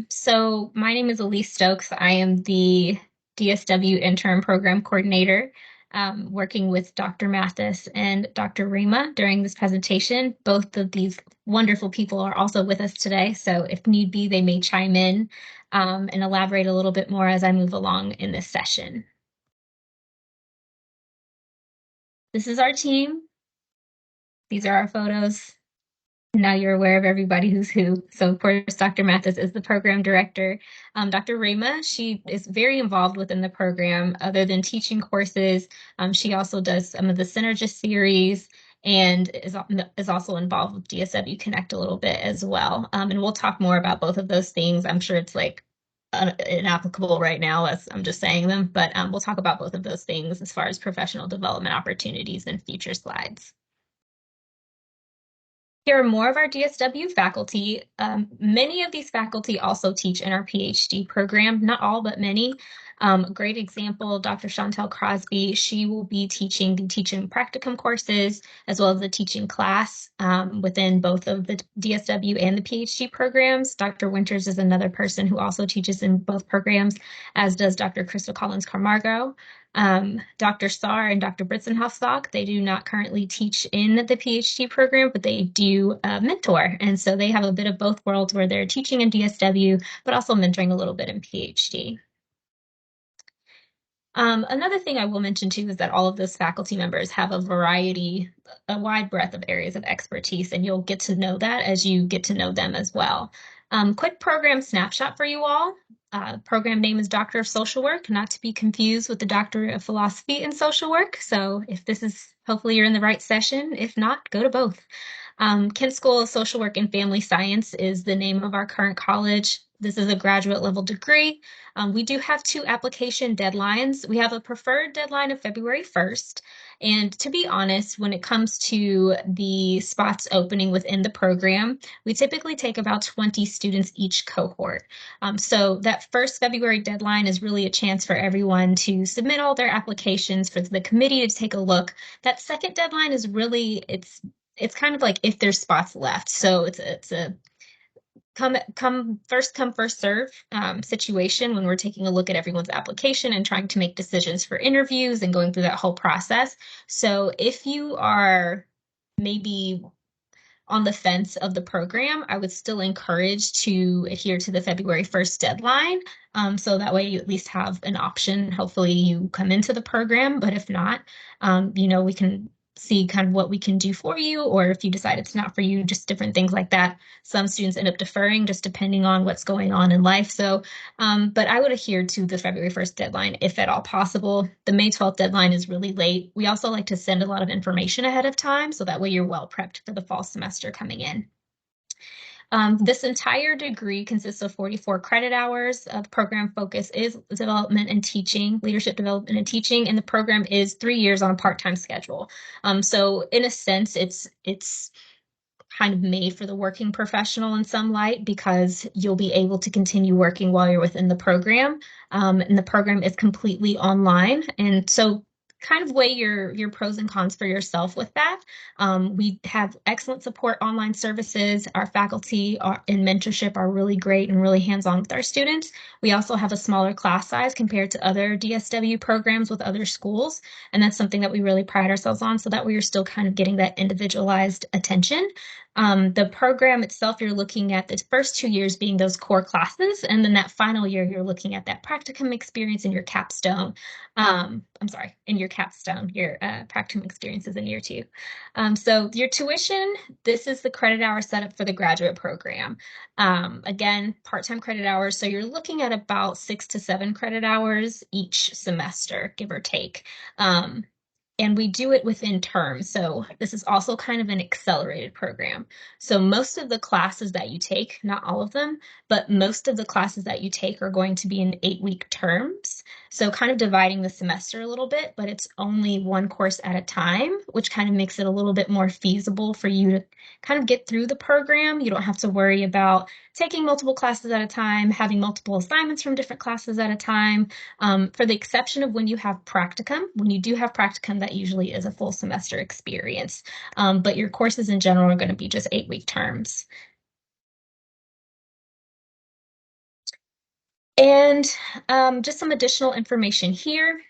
So my name is Allysse Stokes. I am the DSW Intern Program Coordinator, working with Dr. Mathis and Dr. Rhema during this presentation. Both of these wonderful people are also with us today, so if need be, they may chime in and elaborate a little bit more as I move along in this session. This is our team. These are our photos. Now you're aware of everybody who's who. So of course, Dr. Mathis is the program director. Dr. Rhema, she is very involved within the program. Other than teaching courses, she also does some of the Synergist series and is also involved with DSW Connect a little bit as well. And we'll talk more about both of those things. I'm sure it's like inapplicable right now as I'm just saying them, but we'll talk about both of those things as far as professional development opportunities in future slides. Here are more of our DSW faculty. Many of these faculty also teach in our PhD program, not all, but many. A great example, Dr. Chantel Crosby, she will be teaching the teaching practicum courses as well as the teaching class within both of the DSW and the PhD programs. Dr. Winters is another person who also teaches in both programs, as does Dr. Crystal Collins Camargo. Dr. Starr and Dr. Britzenhoff-Stock, they do not currently teach in the PhD program, but they do mentor. And so they have a bit of both worlds where they're teaching in DSW, but also mentoring a little bit in PhD. Another thing I will mention too is that all of those faculty members have a wide breadth of areas of expertise, and you'll get to know that as you get to know them as well. Quick program snapshot for you all. Program name is Doctor of Social Work, not to be confused with the Doctorate of Philosophy in Social Work. So if this is, hopefully you're in the right session. If not, go to both. Kent School of Social Work and Family Science is the name of our current college. This is a graduate level degree. We do have 2 application deadlines. We have a preferred deadline of February 1st. And to be honest, when it comes to the spots opening within the program, we typically take about 20 students each cohort. So that first February deadline is really a chance for everyone to submit all their applications for the committee to take a look. That second deadline is really, it's kind of like if there's spots left. So it's a come first serve situation when we're taking a look at everyone's application and trying to make decisions for interviews and going through that whole process. So if you are maybe on the fence of the program, I would still encourage to adhere to the February 1st deadline. So that way you at least have an option. Hopefully you come into the program, but if not, we can see kind of what we can do for you, or if you decide it's not for you, just different things like that. Some students end up deferring just depending on what's going on in life. So, but I would adhere to the February 1st deadline if at all possible. The May 12th deadline is really late. We also like to send a lot of information ahead of time, so that way you're well prepped for the fall semester coming in. This entire degree consists of 44 credit hours. The program focus is development and teaching, leadership development and teaching, and the program is 3 years on a part-time schedule. So in a sense, it's kind of made for the working professional in some light, because you'll be able to continue working while you're within the program. And the program is completely online. And so kind of weigh your pros and cons for yourself with that. We have excellent support online services. Our faculty in mentorship are really great and really hands-on with our students. We also have a smaller class size compared to other DSW programs with other schools. And that's something that we really pride ourselves on, so that we are still kind of getting that individualized attention. The program itself, you're looking at the first 2 years being those core classes, and then that final year, you're looking at that practicum experience in your capstone. In your capstone, your practicum experiences in year 2. So your tuition, this is the credit hour setup for the graduate program. Again, part-time credit hours, so you're looking at about 6 to 7 credit hours each semester, give or take. And we do it within terms. So this is also kind of an accelerated program. So most of the classes that you take, not all of them, but most of the classes that you take are going to be in 8-week terms. So kind of dividing the semester a little bit, but it's only one course at a time, which kind of makes it a little bit more feasible for you to kind of get through the program. You don't have to worry about taking multiple classes at a time, having multiple assignments from different classes at a time. For the exception of when you have practicum. When you do have practicum, that usually is a full semester experience. But your courses in general are going to be just 8-week terms. And just some additional information here.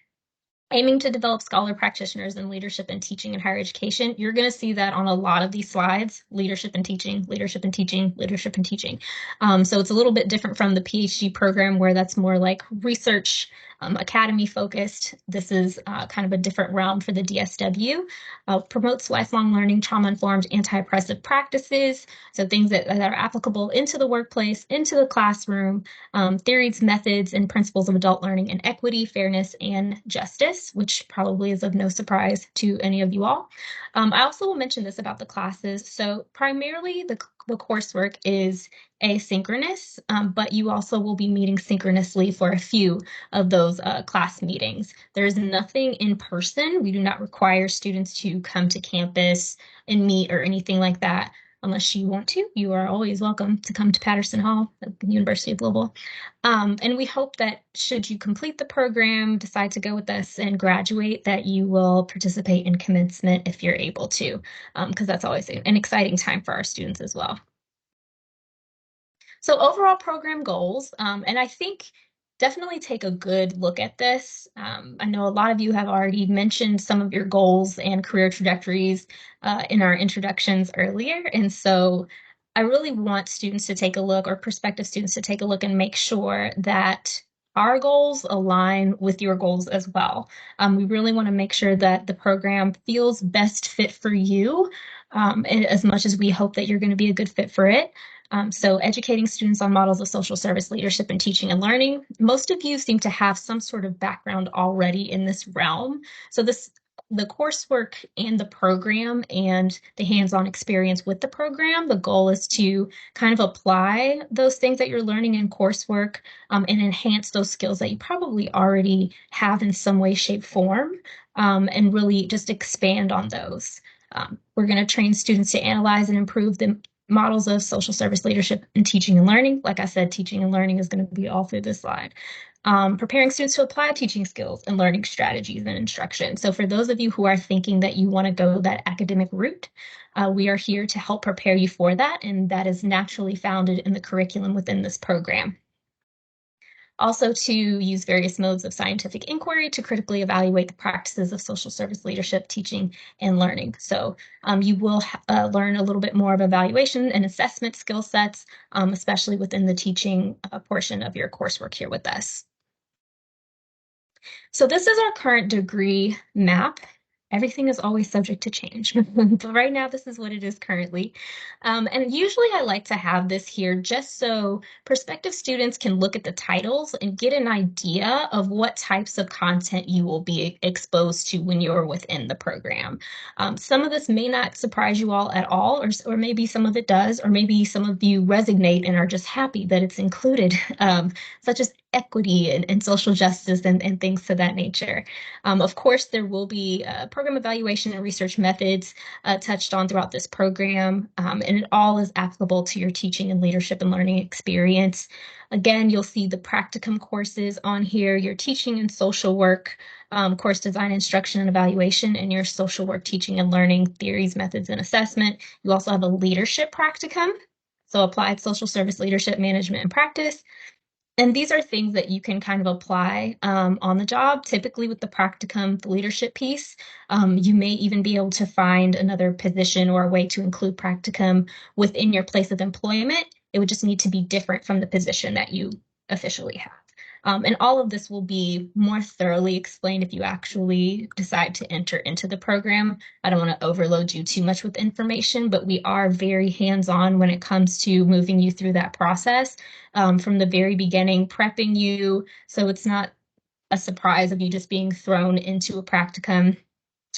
Aiming to develop scholar practitioners in leadership and teaching in higher education. You're going to see that on a lot of these slides, leadership and teaching, leadership and teaching, leadership and teaching. So it's a little bit different from the PhD program where that's more like research academy focused. This is kind of a different realm for the DSW. Promotes lifelong learning, trauma-informed, anti-oppressive practices. So things that are applicable into the workplace, into the classroom, theories, methods, and principles of adult learning and equity, fairness, and justice, which probably is of no surprise to any of you all. I also will mention this about the classes. So primarily the coursework is asynchronous, but you also will be meeting synchronously for a few of those class meetings. There's nothing in person. We do not require students to come to campus and meet or anything like that. Unless you want to, you are always welcome to come to Patterson Hall at the University of Louisville. And we hope that should you complete the program, decide to go with us and graduate, that you will participate in commencement if you're able to, because that's always an exciting time for our students as well. So overall program goals, and I think definitely take a good look at this. I know a lot of you have already mentioned some of your goals and career trajectories in our introductions earlier. And so I really want students to take a look, or prospective students to take a look and make sure that our goals align with your goals as well. We really want to make sure that the program feels best fit for you, and as much as we hope that you're going to be a good fit for it. So educating students on models of social service leadership and teaching and learning. Most of you seem to have some sort of background already in this realm. So the coursework and the program and the hands-on experience with the program, the goal is to kind of apply those things that you're learning in coursework and enhance those skills that you probably already have in some way, shape, form, and really just expand on those. We're going to train students to analyze and improve the models of social service leadership and teaching and learning. Like I said, teaching and learning is going to be all through this slide. Preparing students to apply teaching skills and learning strategies and instruction. So for those of you who are thinking that you want to go that academic route, we are here to help prepare you for that, and that is naturally founded in the curriculum within this program. Also to use various modes of scientific inquiry to critically evaluate the practices of social service leadership, teaching, and learning. So you will learn a little bit more of evaluation and assessment skill sets, especially within the teaching portion of your coursework here with us. So this is our current degree map. Everything is always subject to change, but right now this is what it is currently. And usually I like to have this here just so prospective students can look at the titles and get an idea of what types of content you will be exposed to when you're within the program. Some of this may not surprise you all at all, or maybe some of it does, or maybe some of you resonate and are just happy that it's included, such as equity and social justice and things to that nature. Of course, there will be program evaluation and research methods touched on throughout this program, and it all is applicable to your teaching and leadership and learning experience. Again, you'll see the practicum courses on here, your teaching and social work, course design, instruction, and evaluation, and your social work teaching and learning theories, methods, and assessment. You also have a leadership practicum, so applied social service leadership management and practice. And these are things that you can kind of apply on the job. Typically with the practicum, the leadership piece, you may even be able to find another position or a way to include practicum within your place of employment. It would just need to be different from the position that you officially have. And all of this will be more thoroughly explained if you actually decide to enter into the program. I don't want to overload you too much with information, but we are very hands-on when it comes to moving you through that process from the very beginning, prepping you so it's not a surprise of you just being thrown into a practicum.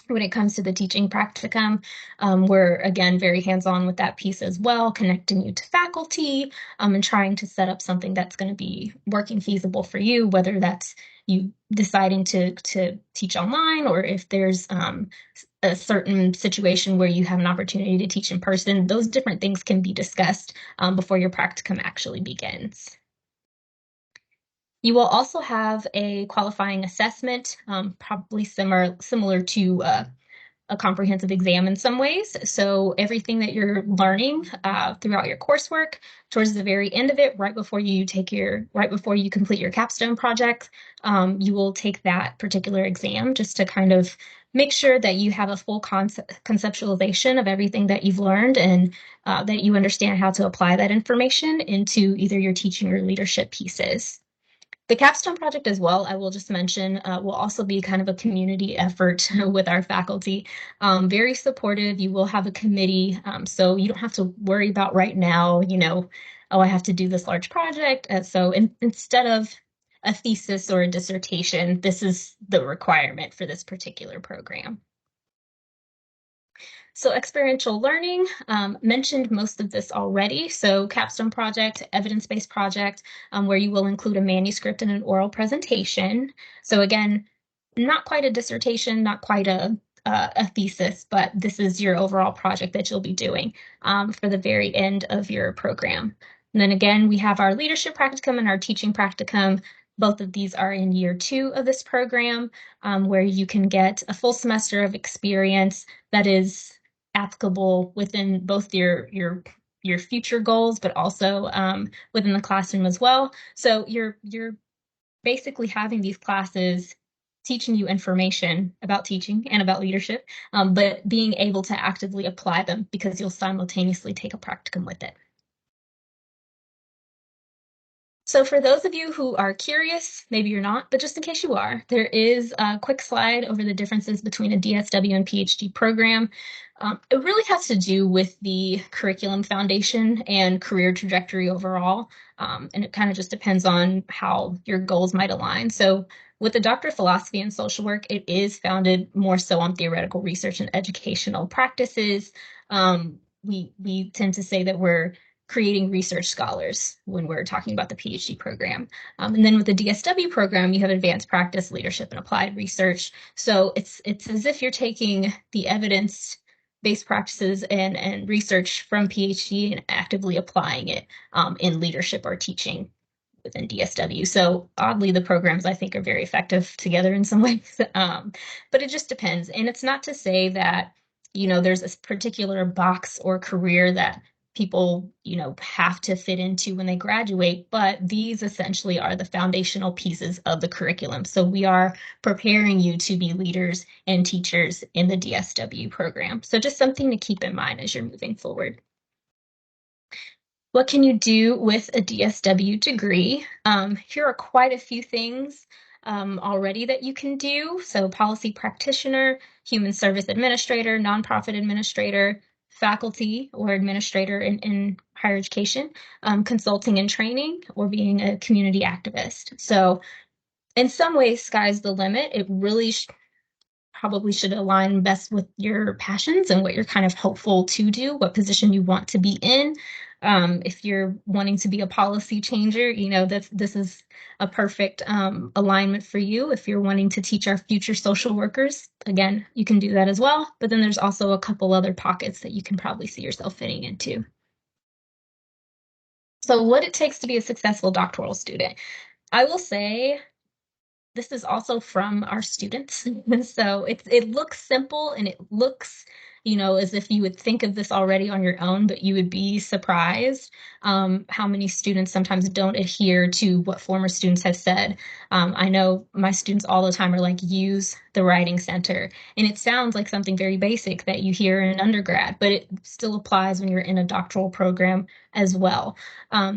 When it comes to the teaching practicum, we're, again, very hands-on with that piece as well, connecting you to faculty and trying to set up something that's going to be working feasible for you, whether that's you deciding to teach online or if there's a certain situation where you have an opportunity to teach in person. Those different things can be discussed before your practicum actually begins. You will also have a qualifying assessment, probably similar to a comprehensive exam in some ways. So everything that you're learning throughout your coursework, towards the very end of it, right before you complete your capstone project, you will take that particular exam just to kind of make sure that you have a full conceptualization of everything that you've learned, and that you understand how to apply that information into either your teaching or leadership pieces. The capstone project as well, I will just mention, will also be kind of a community effort with our faculty. Very supportive. You will have a committee, so you don't have to worry about right now, oh, I have to do this large project. Instead of a thesis or a dissertation, this is the requirement for this particular program. So experiential learning, mentioned most of this already. So capstone project, evidence-based project, where you will include a manuscript and an oral presentation. So again, not quite a dissertation, not quite a thesis, but this is your overall project that you'll be doing for the very end of your program. And then again, we have our leadership practicum and our teaching practicum. Both of these are in year 2 of this program, where you can get a full semester of experience that is applicable within both your future goals, but also within the classroom as well. So you're basically having these classes teaching you information about teaching and about leadership, but being able to actively apply them because you'll simultaneously take a practicum with it. So for those of you who are curious, maybe you're not, but just in case you are, there is a quick slide over the differences between a DSW and PhD program. It really has to do with the curriculum foundation and career trajectory overall, and it kind of just depends on how your goals might align. So with the Doctor of Philosophy and Social Work, it is founded more so on theoretical research and educational practices. We tend to say that we're creating research scholars when we're talking about the PhD program. And then with the DSW program, you have advanced practice, leadership, and applied research. So it's as if you're taking the evidence-based practices and research from PhD and actively applying it in leadership or teaching within DSW. So oddly, the programs I think are very effective together in some ways, but it just depends. And it's not to say that, there's a particular box or career that people, have to fit into when they graduate, but these essentially are the foundational pieces of the curriculum. So we are preparing you to be leaders and teachers in the DSW program. So just something to keep in mind as you're moving forward. What can you do with a DSW degree? Here are quite a few things already that you can do. So policy practitioner, human service administrator, nonprofit administrator, faculty or administrator in higher education, consulting and training, or being a community activist. So in some ways, sky's the limit. It really probably should align best with your passions and what you're kind of hopeful to do, what position you want to be in. If you're wanting to be a policy changer, this is a perfect alignment for you. If you're wanting to teach our future social workers, again, you can do that as well. But then there's also a couple other pockets that you can probably see yourself fitting into. So what it takes to be a successful doctoral student. I will say this is also from our students. So it looks simple and it looks, as if you would think of this already on your own, but you would be surprised how many students sometimes don't adhere to what former students have said. I know my students all the time are like, use the writing center. And it sounds like something very basic that you hear in an undergrad, but it still applies when you're in a doctoral program as well.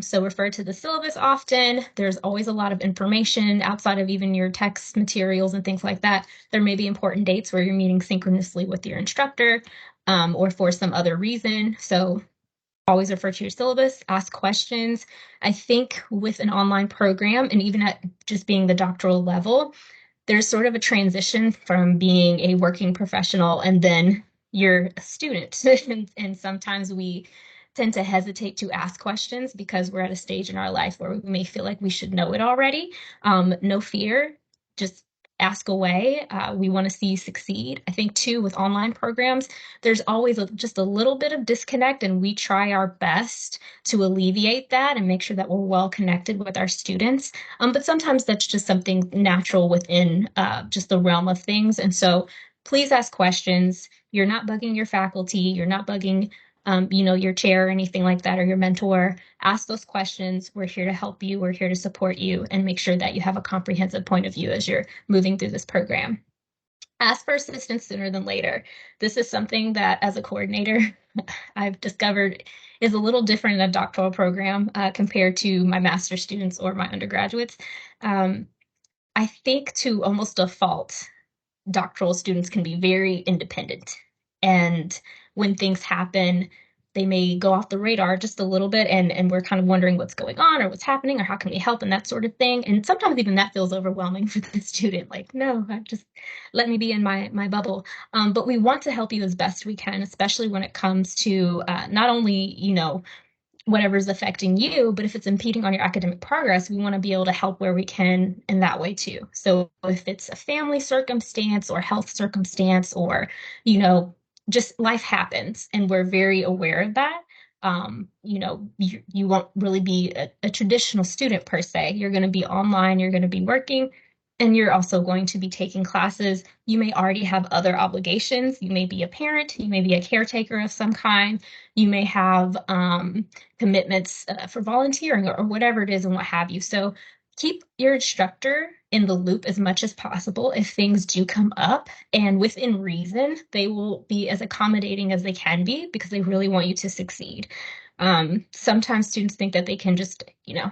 So refer to the syllabus often. There's always a lot of information outside of even your text materials and things like that. There may be important dates where you're meeting synchronously with your instructor or for some other reason. So always refer to your syllabus, ask questions. I think with an online program and even at just being the doctoral level, there's sort of a transition from being a working professional and then you're a student. And sometimes we tend to hesitate to ask questions because we're at a stage in our life where we may feel like we should know it already. No fear, just ask away. We want to see you succeed. I think too, with online programs, there's always just a little bit of disconnect, and we try our best to alleviate that and make sure that we're well connected with our students. But sometimes that's just something natural within just the realm of things. And so please ask questions. You're not bugging your faculty. You're not bugging, your chair or anything like that, or your mentor. Ask those questions. We're here to help you. We're here to support you and make sure that you have a comprehensive point of view as you're moving through this program. Ask for assistance sooner than later. This is something that, as a coordinator, I've discovered is a little different in a doctoral program compared to my master's students or my undergraduates. I think to almost a fault, doctoral students can be very independent. And when things happen, they may go off the radar just a little bit, and we're kind of wondering what's going on or what's happening or how can we help and that sort of thing. And sometimes even that feels overwhelming for the student. Like, no, just let me be in my bubble. But we want to help you as best we can, especially when it comes to not only, whatever's affecting you, but if it's impeding on your academic progress, we want to be able to help where we can in that way too. So if it's a family circumstance or health circumstance or, just life happens and we're very aware of that. You won't really be a traditional student per se. You're going to be online, you're going to be working, and you're also going to be taking classes. You may already have other obligations. You may be a parent, you may be a caretaker of some kind, you may have commitments for volunteering or whatever it is and what have you. So keep your instructor in the loop as much as possible if things do come up, and within reason, they will be as accommodating as they can be because they really want you to succeed. Sometimes students think that they can just,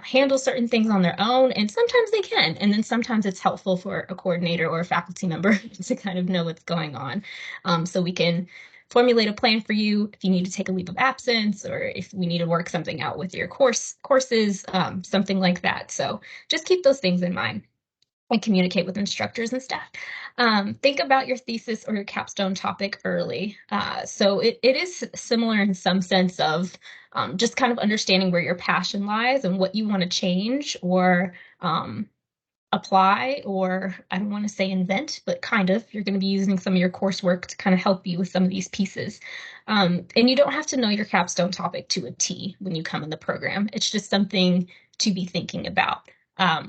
handle certain things on their own, and sometimes they can. And then sometimes it's helpful for a coordinator or a faculty member to kind of know what's going on. So we can formulate a plan for you if you need to take a leave of absence or if we need to work something out with your courses, something like that. So just keep those things in mind and communicate with instructors and staff. Think about your thesis or your capstone topic early. So it is similar in some sense of just kind of understanding where your passion lies and what you want to change or apply, or I don't want to say invent, but kind of. You're going to be using some of your coursework to kind of help you with some of these pieces. And you don't have to know your capstone topic to a T when you come in the program. It's just something to be thinking about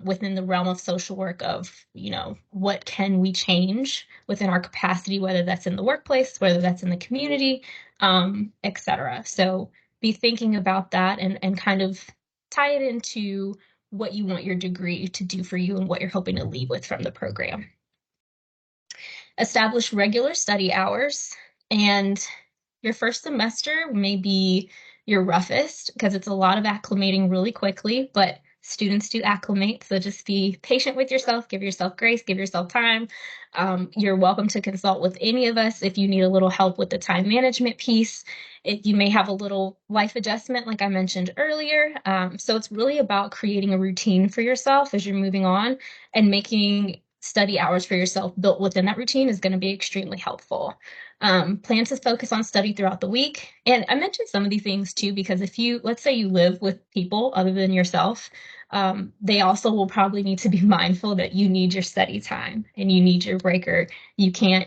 within the realm of social work of, what can we change within our capacity, whether that's in the workplace, whether that's in the community, etc. So be thinking about that and kind of tie it into what you want your degree to do for you and what you're hoping to leave with from the program. Establish regular study hours, and your first semester may be your roughest because it's a lot of acclimating really quickly, but students do acclimate. So just be patient with yourself, give yourself grace, give yourself time. You're welcome to consult with any of us if you need a little help with the time management piece. You may have a little life adjustment, like I mentioned earlier. So it's really about creating a routine for yourself as you're moving on, and making study hours for yourself built within that routine is going to be extremely helpful. Plan to focus on study throughout the week. And I mentioned some of these things too, because if let's say you live with people other than yourself, they also will probably need to be mindful that you need your study time and you need your breaker. You can't,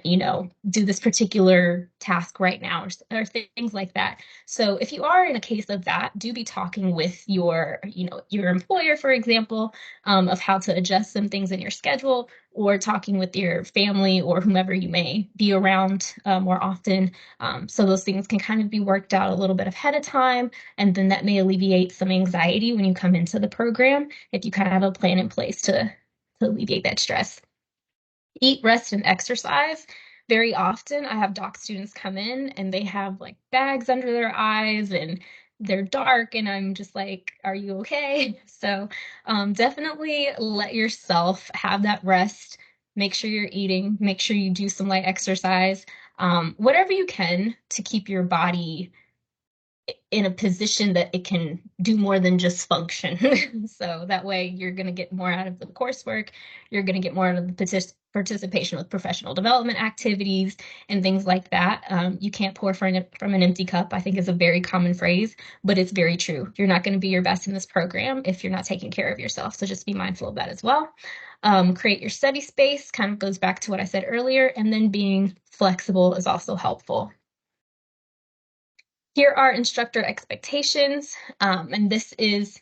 do this particular task right now or things like that. So if you are in a case of that, do be talking with your employer, for example, of how to adjust some things in your schedule, or talking with your family or whomever you may be around more often. So those things can kind of be worked out a little bit ahead of time. And then that may alleviate some anxiety when you come into the program if you kind of have a plan in place to alleviate that stress. Eat, rest, and exercise. Very often I have doc students come in and they have like bags under their eyes and they're dark, and I'm just like, are you okay? So definitely let yourself have that rest. Make sure you're eating, make sure you do some light exercise, whatever you can to keep your body in a position that it can do more than just function. So that way you're going to get more out of the coursework, you're going to get more out of the participation with professional development activities and things like that. You can't pour from an empty cup, I think is a very common phrase, but it's very true. You're not going to be your best in this program if you're not taking care of yourself. So just be mindful of that as well. Create your study space, kind of goes back to what I said earlier, and then being flexible is also helpful. Here are instructor expectations, and this is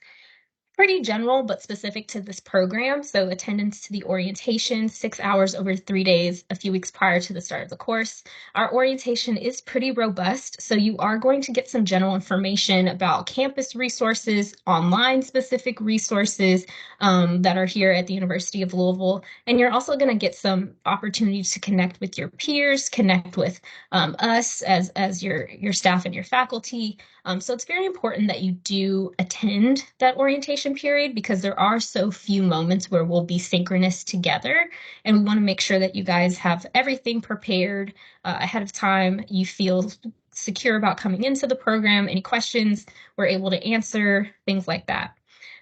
pretty general, but specific to this program. So attendance to the orientation, 6 hours over 3 days, a few weeks prior to the start of the course. Our orientation is pretty robust. So you are going to get some general information about campus resources, online specific resources that are here at the University of Louisville. And you're also going to get some opportunities to connect with your peers, connect with us as your staff and your faculty. So it's very important that you do attend that orientation period because there are so few moments where we'll be synchronous together. And we want to make sure that you guys have everything prepared ahead of time. You feel secure about coming into the program. Any questions, we're able to answer, things like that.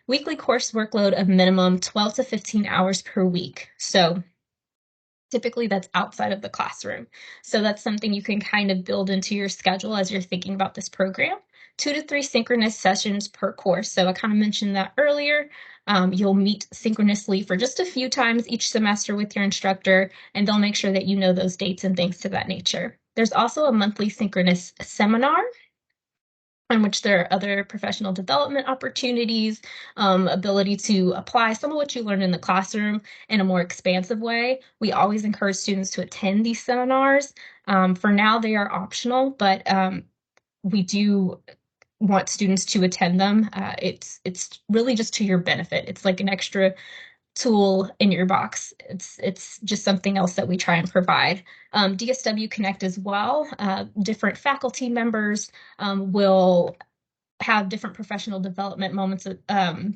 Weekly course workload of minimum 12 to 15 hours per week. So typically that's outside of the classroom. So that's something you can kind of build into your schedule as you're thinking about this program. 2 to 3 synchronous sessions per course. So I kind of mentioned that earlier. You'll meet synchronously for just a few times each semester with your instructor, and they'll make sure that you know those dates and things to that nature. There's also a monthly synchronous seminar in which there are other professional development opportunities, ability to apply some of what you learned in the classroom in a more expansive way. We always encourage students to attend these seminars. For now, they are optional, but we do want students to attend them. It's really just to your benefit. It's like an extra tool in your box. It's just something else that we try and provide. DSW Connect as well. Different faculty members will have different professional development moments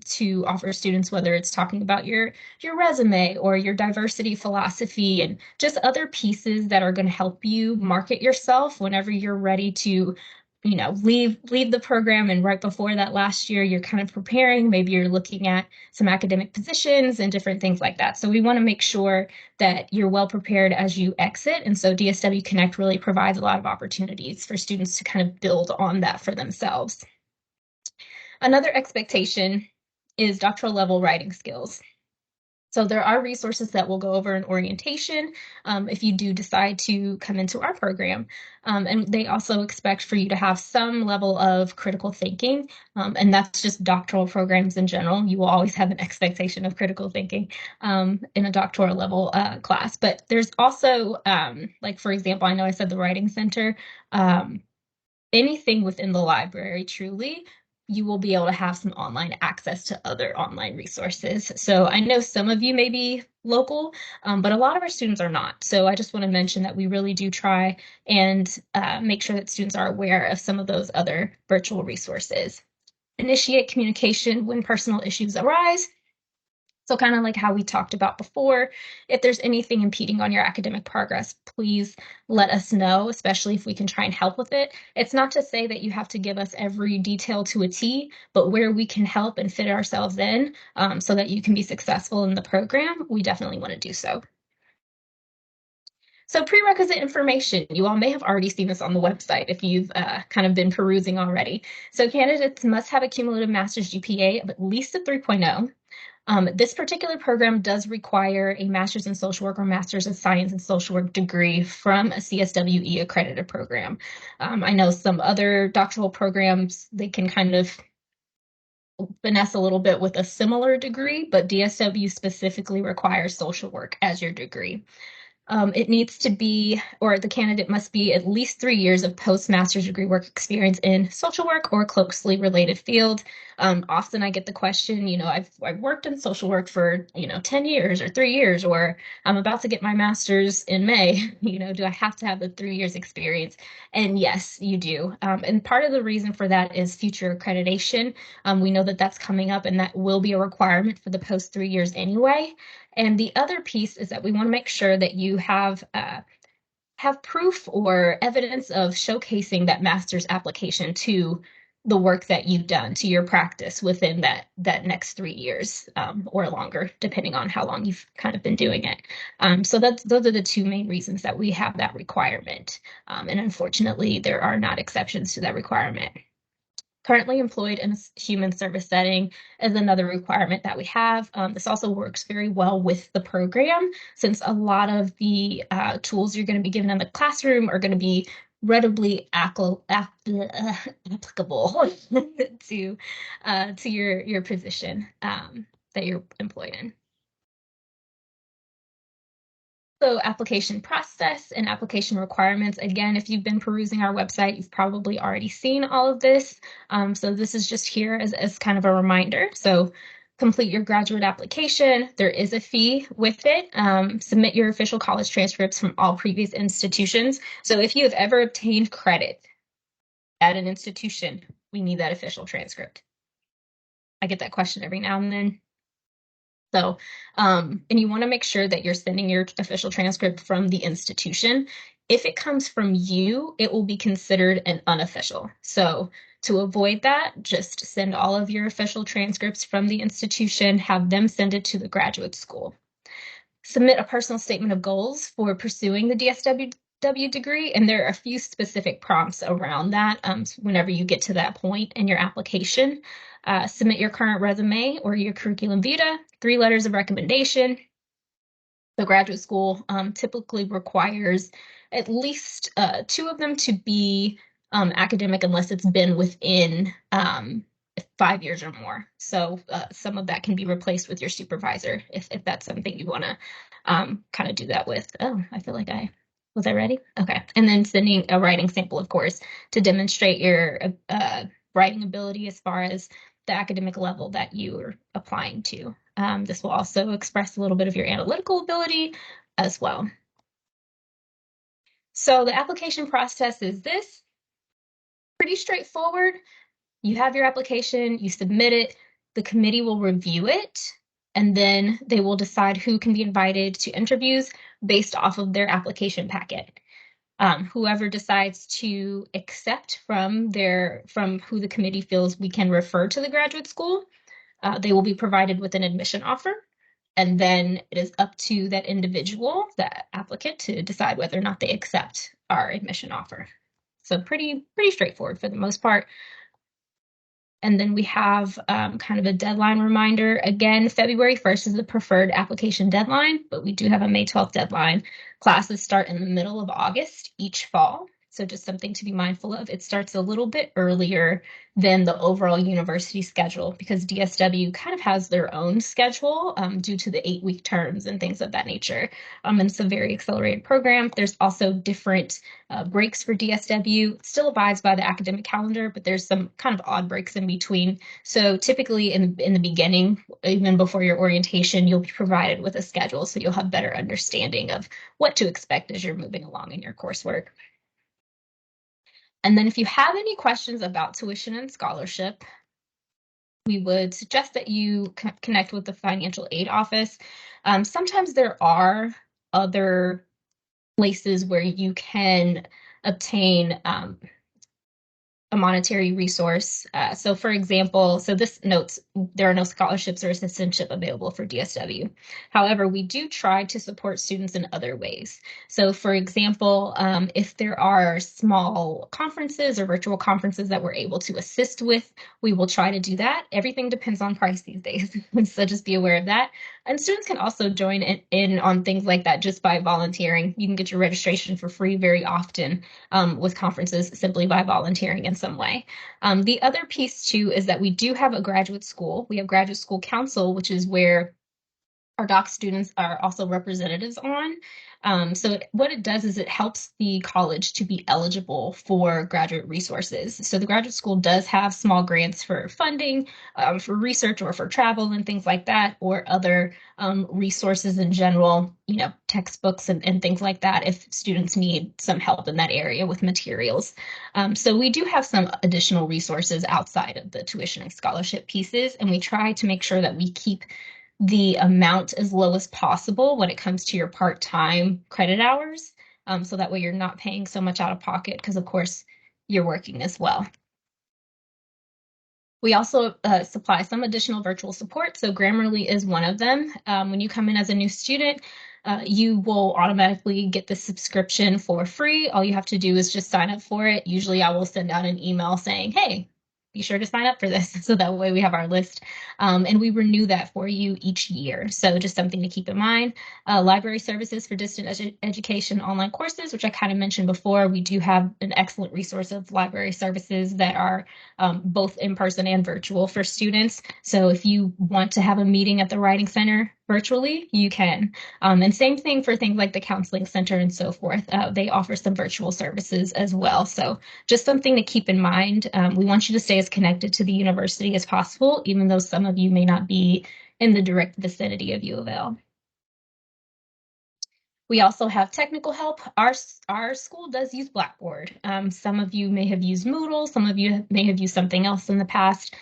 to offer students, whether it's talking about your resume or your diversity philosophy and just other pieces that are going to help you market yourself whenever you're ready to leave the program. And right before that last year, you're kind of preparing, maybe you're looking at some academic positions and different things like that. So we want to make sure that you're well prepared as you exit. And so DSW Connect really provides a lot of opportunities for students to kind of build on that for themselves. Another expectation is doctoral level writing skills. So there are resources that we'll go over in orientation if you do decide to come into our program. And they also expect for you to have some level of critical thinking. And that's just doctoral programs in general. You will always have an expectation of critical thinking in a doctoral level class. But there's also, like, for example, I know I said the Writing Center, anything within the library, truly, you will be able to have some online access to other online resources. So I know some of you may be local, but a lot of our students are not. So I just want to mention that we really do try and make sure that students are aware of some of those other virtual resources. Initiate communication when personal issues arise. So kind of like how we talked about before, if there's anything impeding on your academic progress, please let us know, especially if we can try and help with it. It's not to say that you have to give us every detail to a T, but where we can help and fit ourselves in so that you can be successful in the program, we definitely want to do so. So prerequisite information, you all may have already seen this on the website if you've kind of been perusing already. So candidates must have a cumulative master's GPA of at least a 3.0. This particular program does require a master's in social work or master's in science and social work degree from a CSWE accredited program. I know some other doctoral programs, they can kind of finesse a little bit with a similar degree, but DSW specifically requires social work as your degree. It needs to be, or the candidate must be at least 3 years of post-master's degree work experience in social work or closely related field. Often I get the question, I've worked in social work for, 10 years or 3 years, or I'm about to get my master's in May, do I have to have the 3 years experience? And yes, you do. And part of the reason for that is future accreditation. We know that that's coming up and that will be a requirement for the post 3 years anyway. And the other piece is that we want to make sure that you have proof or evidence of showcasing that master's application to the work that you've done, to your practice within that next 3 years or longer, depending on how long you've kind of been doing it. So those are the two main reasons that we have that requirement. And unfortunately, there are not exceptions to that requirement. Currently employed in a human service setting is another requirement that we have. This also works very well with the program since a lot of the tools you're going to be given in the classroom are going to be readily applicable to your position that you're employed in. So application process and application requirements. Again, if you've been perusing our website, you've probably already seen all of this. So this is just here as kind of a reminder. So complete your graduate application. There is a fee with it. Submit your official college transcripts from all previous institutions. So if you have ever obtained credit at an institution, we need that official transcript. I get that question every now and then. So, and you want to make sure that you're sending your official transcript from the institution. If it comes from you, it will be considered an unofficial. So to avoid that, just send all of your official transcripts from the institution, have them send it to the graduate school. Submit a personal statement of goals for pursuing the DSW degree, and there are a few specific prompts around that whenever you get to that point in your application. Submit your current resume or your curriculum vitae, 3 letters of recommendation. The graduate school typically requires at least 2 of them to be academic unless it's been within 5 years or more. So some of that can be replaced with your supervisor if that's something you want to kind of do that with. Oh, I feel like was I ready? Okay. And then sending a writing sample, of course, to demonstrate your writing ability as far as the academic level that you are applying to. This will also express a little bit of your analytical ability as well. So the application process is this. Pretty straightforward. You have your application, you submit it, the committee will review it, and then they will decide who can be invited to interviews based off of their application packet. Whoever decides to accept from who the committee feels we can refer to the graduate school, they will be provided with an admission offer. And then it is up to that individual, that applicant, to decide whether or not they accept our admission offer. So pretty straightforward for the most part. And then we have kind of a deadline reminder. Again, February 1st is the preferred application deadline, but we do have a May 12th deadline. Classes start in the middle of August each fall. So just something to be mindful of. It starts a little bit earlier than the overall university schedule because DSW kind of has their own schedule due to the 8-week terms and things of that nature. And it's a very accelerated program. There's also different breaks for DSW. It still abides by the academic calendar, but there's some kind of odd breaks in between. So typically in the beginning, even before your orientation, you'll be provided with a schedule so you'll have better understanding of what to expect as you're moving along in your coursework. And then if you have any questions about tuition and scholarship, we would suggest that you connect with the financial aid office. Sometimes there are other places where you can obtain a monetary resource. So for example, so this notes there are no scholarships or assistantship available for DSW. However, we do try to support students in other ways. So for example, if there are small conferences or virtual conferences that we're able to assist with, we will try to do that. Everything depends on price these days. So just be aware of that. And students can also join in on things like that just by volunteering. You can get your registration for free very often with conferences simply by volunteering in some way. The other piece too is that we do have a graduate school. We have graduate school council, which is where our doc students are also representatives on. So what it does is it helps the college to be eligible for graduate resources. So the graduate school does have small grants for funding, for research or for travel and things like that, or other resources in general, textbooks and things like that if students need some help in that area with materials. So we do have some additional resources outside of the tuition and scholarship pieces, and we try to make sure that we keep the amount as low as possible when it comes to your part-time credit hours. So that way you're not paying so much out of pocket because of course you're working as well. We also supply some additional virtual support. So Grammarly is one of them. When you come in as a new student, you will automatically get the subscription for free. All you have to do is just sign up for it. Usually I will send out an email saying, hey, be sure to sign up for this. So that way we have our list. And we renew that for you each year. So just something to keep in mind. Library services for distant education online courses, which I kind of mentioned before. We do have an excellent resource of library services that are both in person and virtual for students. So if you want to have a meeting at the Writing Center virtually, you can. And same thing for things like the Counseling Center and so forth. They offer some virtual services as well. So just something to keep in mind. We want you to stay as connected to the university as possible, even though some of you may not be in the direct vicinity of U of L. We also have technical help. Our school does use Blackboard. Some of you may have used Moodle. Some of you may have used something else in the past.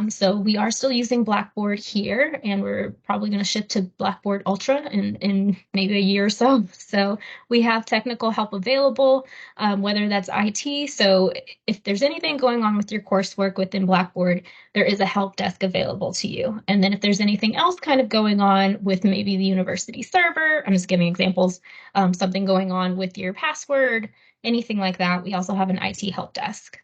So we are still using Blackboard here, and we're probably going to shift to Blackboard Ultra in maybe a year or so. So we have technical help available, whether that's IT. So if there's anything going on with your coursework within Blackboard, there is a help desk available to you. And then if there's anything else kind of going on with maybe the university server, I'm just giving examples, something going on with your password, anything like that, we also have an IT help desk.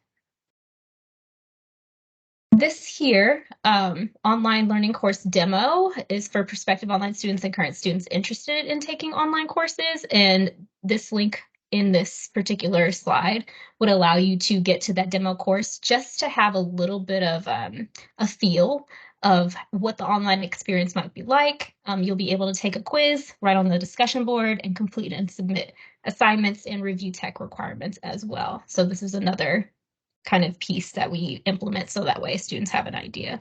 This here online learning course demo is for prospective online students and current students interested in taking online courses. And this link in this particular slide would allow you to get to that demo course just to have a little bit of a feel of what the online experience might be like. You'll be able to take a quiz right on the discussion board and complete and submit assignments and review tech requirements as well. So this is another kind of piece that we implement so that way students have an idea.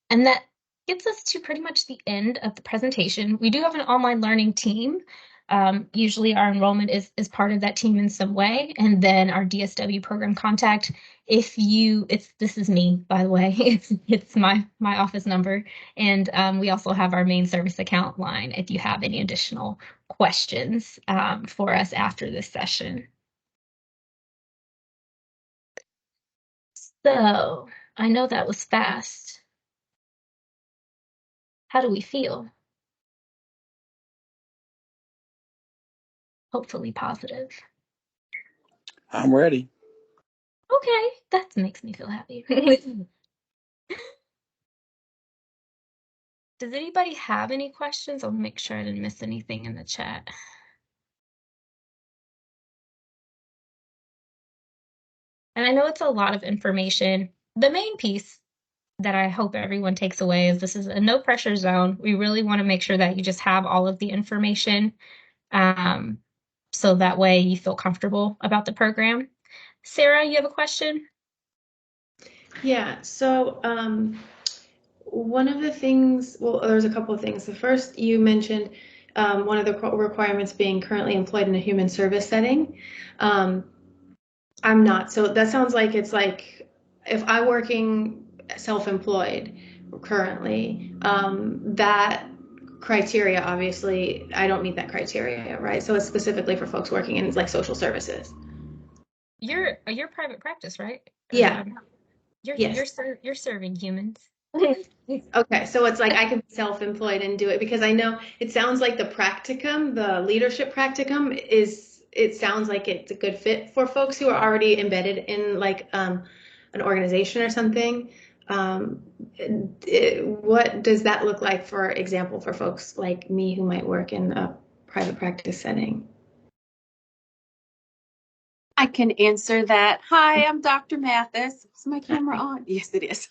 And that gets us to pretty much the end of the presentation. We do have an online learning team. Usually our enrollment is part of that team in some way. And then our DSW program contact, this is me, by the way, it's my office number. And we also have our main service account line if you have any additional questions for us after this session. So I know that was fast. How do we feel? Hopefully positive. I'm ready. Okay, that makes me feel happy. Does anybody have any questions? I'll make sure I didn't miss anything in the chat. And I know it's a lot of information. The main piece that I hope everyone takes away is this is a no pressure zone. We really want to make sure that you just have all of the information so that way you feel comfortable about the program. Sarah, you have a question? Yeah, so one of the things, well, there's a couple of things. The first, you mentioned one of the requirements being currently employed in a human service setting. I'm not, so that sounds like it's like if I'm working self-employed currently, that criteria, obviously, I don't meet that criteria, right? So it's specifically for folks working in like social services. You're private practice, right? Yeah. Yes. You're serving humans. Okay, so it's like I can be self-employed and do it because I know it sounds like the practicum, the leadership practicum it sounds like it's a good fit for folks who are already embedded in like an organization or something. What does that look like, for example, for folks like me who might work in a private practice setting? I can answer that. Hi, I'm Dr. Mathis. Is my camera on? Yes, it is.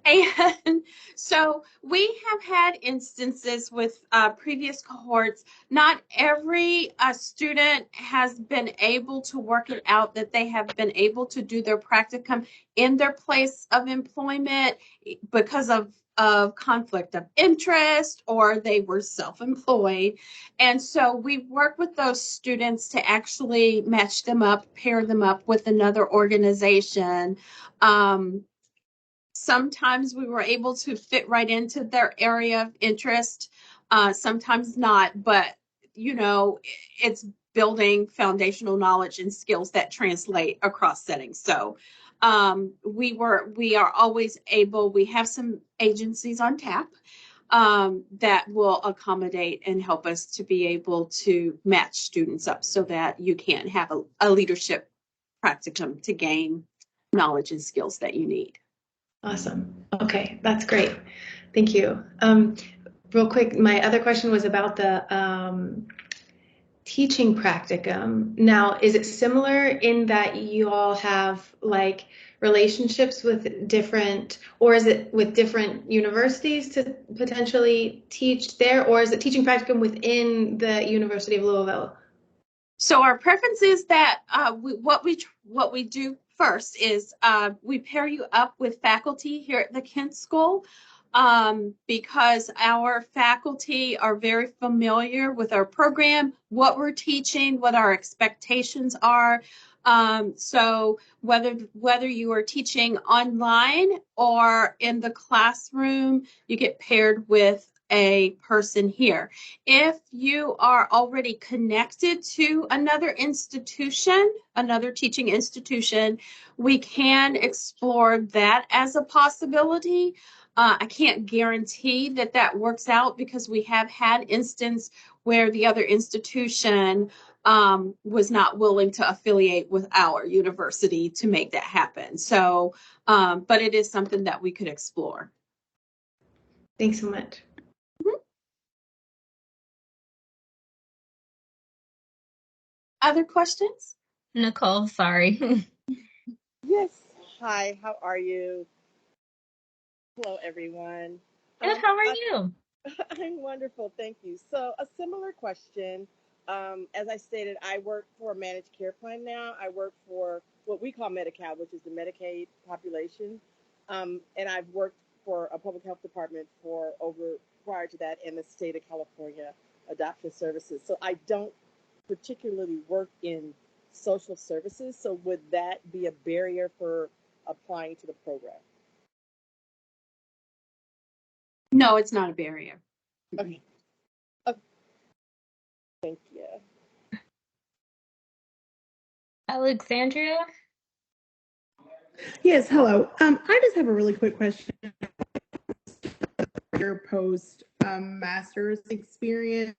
And so we have had instances with previous cohorts. Not every student has been able to work it out that they have been able to do their practicum in their place of employment because of conflict of interest, or they were self-employed. And so we work with those students to actually match them up, pair them up with another organization. Sometimes we were able to fit right into their area of interest, sometimes not, but it's building foundational knowledge and skills that translate across settings. So we are always able, we have some agencies on tap that will accommodate and help us to be able to match students up so that you can have a leadership practicum to gain knowledge and skills that you need. Awesome. Okay, that's great. Thank you. Real quick, my other question was about the teaching practicum. Now, is it similar in that you all have like relationships with different, or is it with different universities to potentially teach there, or is it teaching practicum within the University of Louisville? So our preference is that what we do first is we pair you up with faculty here at the Kent School, because our faculty are very familiar with our program, what we're teaching, what our expectations are. So whether you are teaching online or in the classroom, you get paired with a person here. If you are already connected to another institution, another teaching institution, we can explore that as a possibility. I can't guarantee that that works out because we have had instances where the other institution was not willing to affiliate with our university to make that happen. So, but it is something that we could explore. Thanks so much. Other questions? Nicole, sorry. Yes. Hi, how are you? Hello, everyone. Good, how are I, you? I'm wonderful, thank you. So, a similar question. As I stated, I work for a managed care plan now. I work for what we call Medi-Cal, which is the Medicaid population. And I've worked for a public health department for prior to that, in the state of California adoption services. So, I don't particularly work in social services. So, would that be a barrier for applying to the program? No, it's not a barrier. Okay. Okay. Thank you. Alexandria? Yes, hello. I just have a really quick question. Your post master's experience.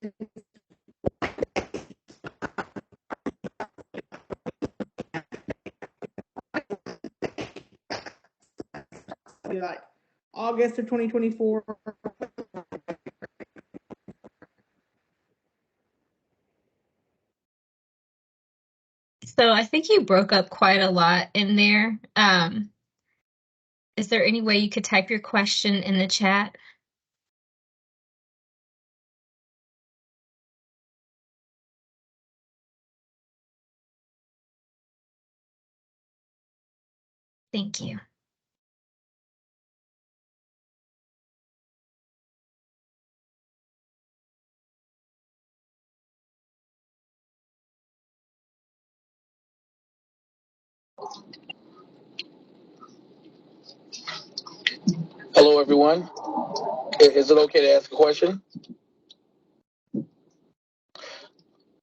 Like August of 2024. So I think you broke up quite a lot in there. Is there any way you could type your question in the chat? Thank you. Hello, everyone. Is it okay to ask a question?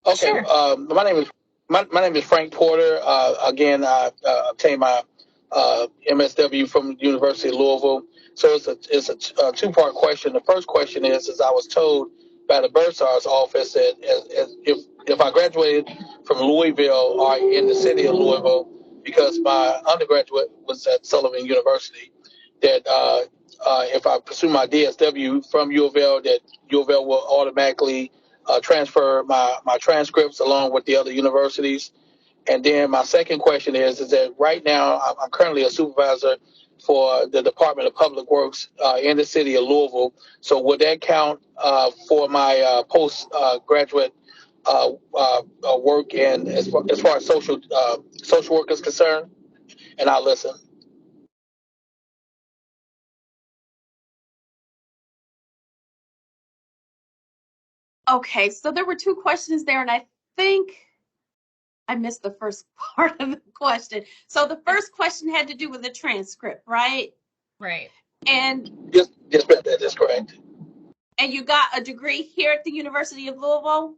Okay. Sure. My name is Frank Porter. Again, I obtained my MSW from the University of Louisville. So it's a two-part question. The first question is I was told by the bursar's office that if I graduated from Louisville or in the city of Louisville, because my undergraduate was at Sullivan University, that if I pursue my DSW from U of L, that U of L will automatically transfer my transcripts along with the other universities. And then my second question is that right now I'm currently a supervisor for the Department of Public Works in the city of Louisville. So would that count for my postgraduate work and as far as social work is concerned? And I'll listen. Okay, so there were two questions there, and I think I missed the first part of the question. So the first question had to do with the transcript, right? Right. And Yes, ma'am, that is correct. and you got a degree here at the University of Louisville?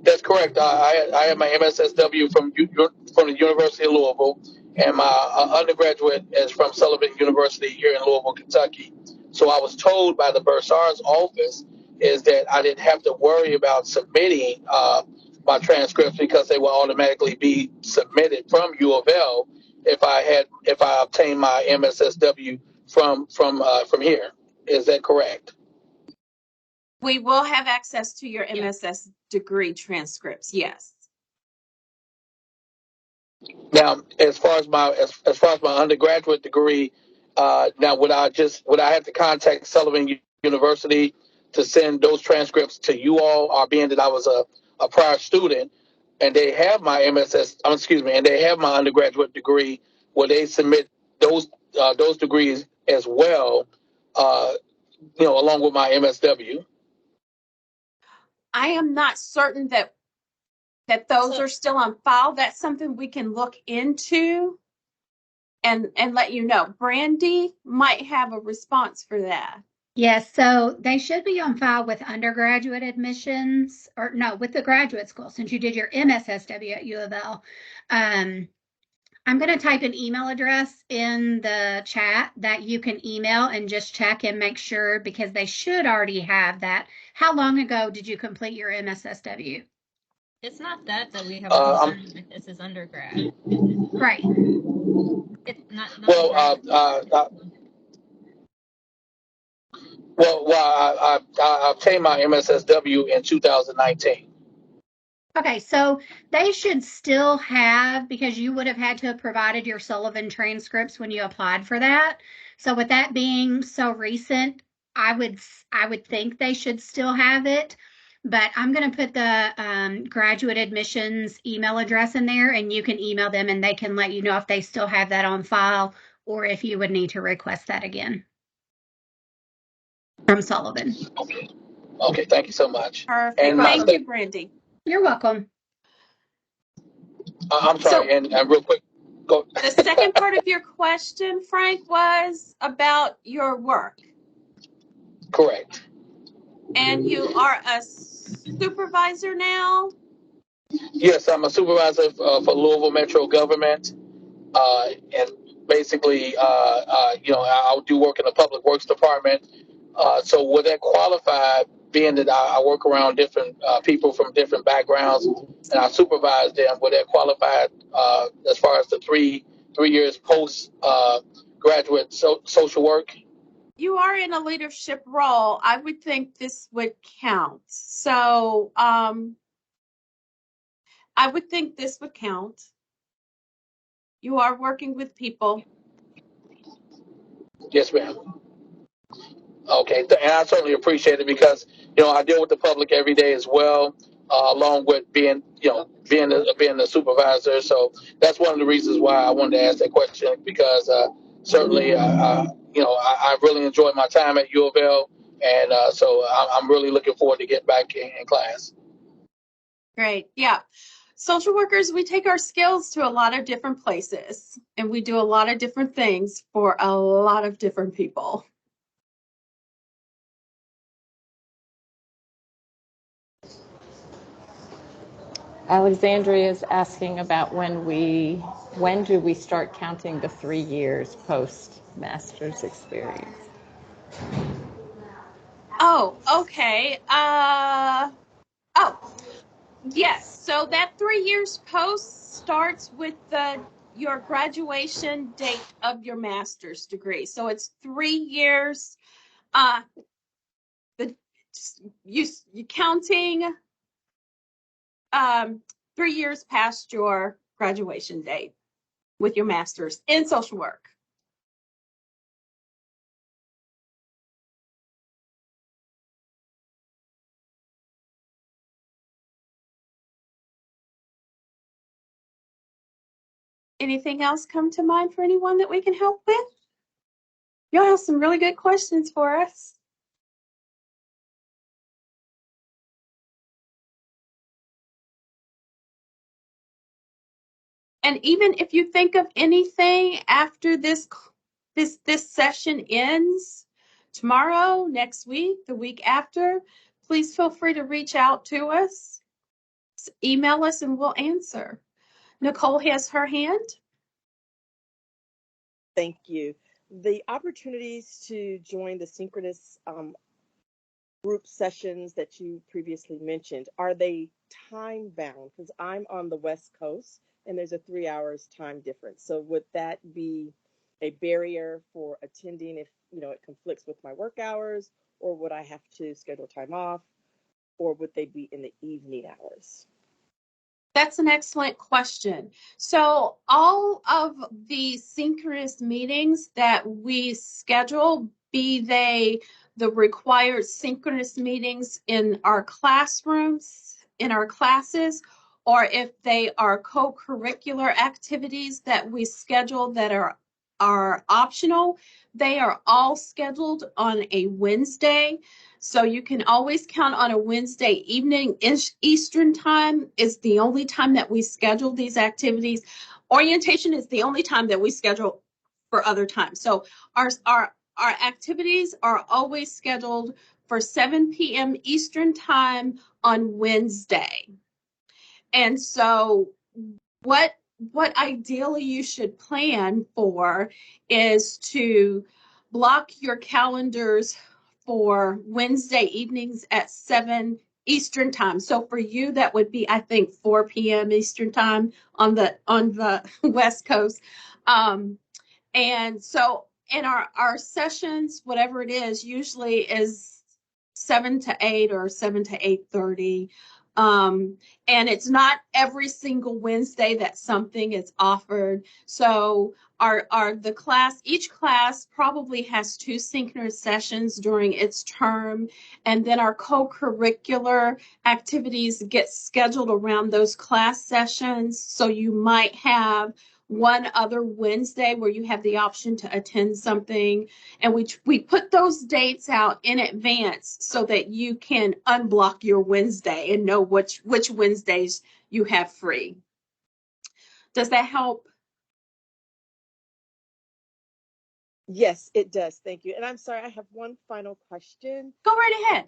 That's correct. I have my MSSW from the University of Louisville, and my undergraduate is from Sullivan University here in Louisville, Kentucky. So I was told by the bursar's office is that I didn't have to worry about submitting my transcripts because they will automatically be submitted from U of L if I obtain my MSSW from here. Is that correct? We will have access to your Yeah. MSS degree transcripts. Yes. Now, as far as my undergraduate degree, now would I have to contact Sullivan University to send those transcripts to you all, or being that I was a prior student and they have my and they have my undergraduate degree, will they submit those degrees as well, along with my MSW? I am not certain that those are still on file. That's something we can look into and let you know. Brandy might have a response for that. Yes, so they should be on file with undergraduate admissions, or no, with the graduate school, since you did your MSSW at U of L. I'm going to type an email address in the chat that you can email and just check and make sure, because they should already have that. How long ago did you complete your MSSW? It's not that we have a concern with. This is undergrad. Right. It's not Well, I obtained my MSSW in 2019. Okay, so they should still have, because you would have had to have provided your Sullivan transcripts when you applied for that. So with that being so recent, I would think they should still have it. But I'm going to put the graduate admissions email address in there, and you can email them and they can let you know if they still have that on file or if you would need to request that again from Sullivan. Okay, thank you so much. Perfect. And Thank you, Brandy. You're welcome. I'm sorry, So, and real quick, go. the second part of your question, Frank, was about your work. Correct. And you are a supervisor now? Yes, I'm a supervisor for Louisville Metro government, and basically, I'll do work in the public works department. So would that qualify, being that I work around different people from different backgrounds and I supervise them, would that qualify as far as the three years post graduate social work? You are in a leadership role. I would think this would count. So, I would think this would count. You are working with people. Yes, ma'am. Okay, and I certainly appreciate it because I deal with the public every day as well, along with being the supervisor. So that's one of the reasons why I wanted to ask that question, because certainly I really enjoyed my time at U of L, and so I'm really looking forward to getting back in class. Great. Yeah. Social workers, we take our skills to a lot of different places and we do a lot of different things for a lot of different people. Alexandria is asking about when do we start counting the 3 years post master's experience? Oh, okay. Yes. So that 3 years post starts with your graduation date of your master's degree. So it's 3 years. You counting 3 years past your graduation date with your master's in social work. Anything else come to mind for anyone that we can help with? Y'all have some really good questions for us. And even if you think of anything after this session ends, tomorrow, next week, the week after, please feel free to reach out to us. Email us and we'll answer. Nicole has her hand. Thank you. The opportunities to join the synchronous group sessions that you previously mentioned, are they time bound? Because I'm on the West Coast and there's a 3 hours time difference. So would that be a barrier for attending if, it conflicts with my work hours, or would I have to schedule time off, or would they be in the evening hours? That's an excellent question. So all of the synchronous meetings that we schedule, be they the required synchronous meetings in our classrooms, in our classes, or if they are co-curricular activities that we schedule that are optional, they are all scheduled on a Wednesday. So you can always count on a Wednesday evening. Eastern time is the only time that we schedule these activities. Orientation is the only time that we schedule for other times. So our activities are always scheduled for 7 p.m. Eastern time on Wednesday. And so what ideally you should plan for is to block your calendars for Wednesday evenings at 7 Eastern time. So for you, that would be, I think, 4 p.m. Eastern time on the West Coast. And so in our sessions, whatever it is, usually is 7 to 8 or 7 to 8:30. And it's not every single Wednesday that something is offered. So each class probably has 2 synchronous sessions during its term, and then our co-curricular activities get scheduled around those class sessions. So you might have one other Wednesday where you have the option to attend something, and we put those dates out in advance so that you can unblock your Wednesday and know which Wednesdays you have free. Does that help? Yes, it does. Thank you. And I'm sorry, I have one final question. Go right ahead.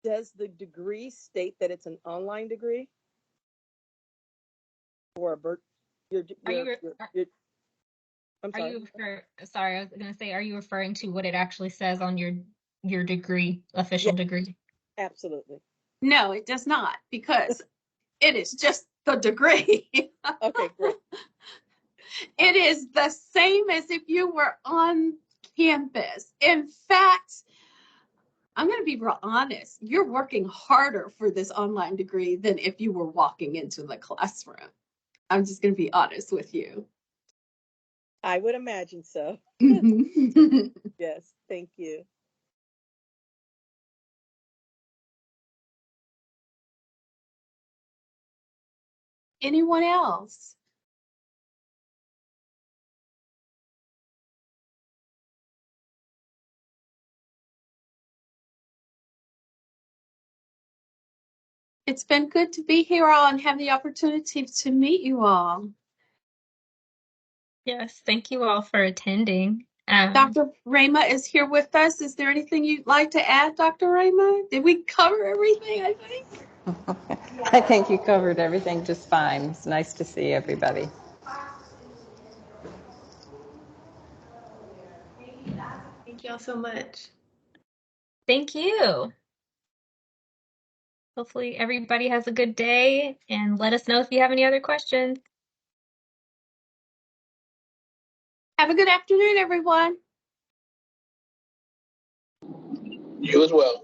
Does the degree state that it's an online degree? Or I'm sorry. Sorry, I was going to say, are you referring to what it actually says on your degree, official Yes, degree? absolutely. No, it does not, because it is just the degree. Okay, great. It is the same as if you were on campus. In fact, I'm going to be real honest. You're working harder for this online degree than if you were walking into the classroom. I'm just going to be honest with you. I would imagine so. Yes, thank you. Anyone else? It's been good to be here all and have the opportunity to meet you all. Yes, thank you all for attending. Dr. Rhema is here with us. Is there anything you'd like to add, Dr. Rhema? Did we cover everything, I think? I think you covered everything just fine. It's nice to see everybody. Thank you all so much. Thank you. Hopefully everybody has a good day, and let us know if you have any other questions. Have a good afternoon, everyone. You as well.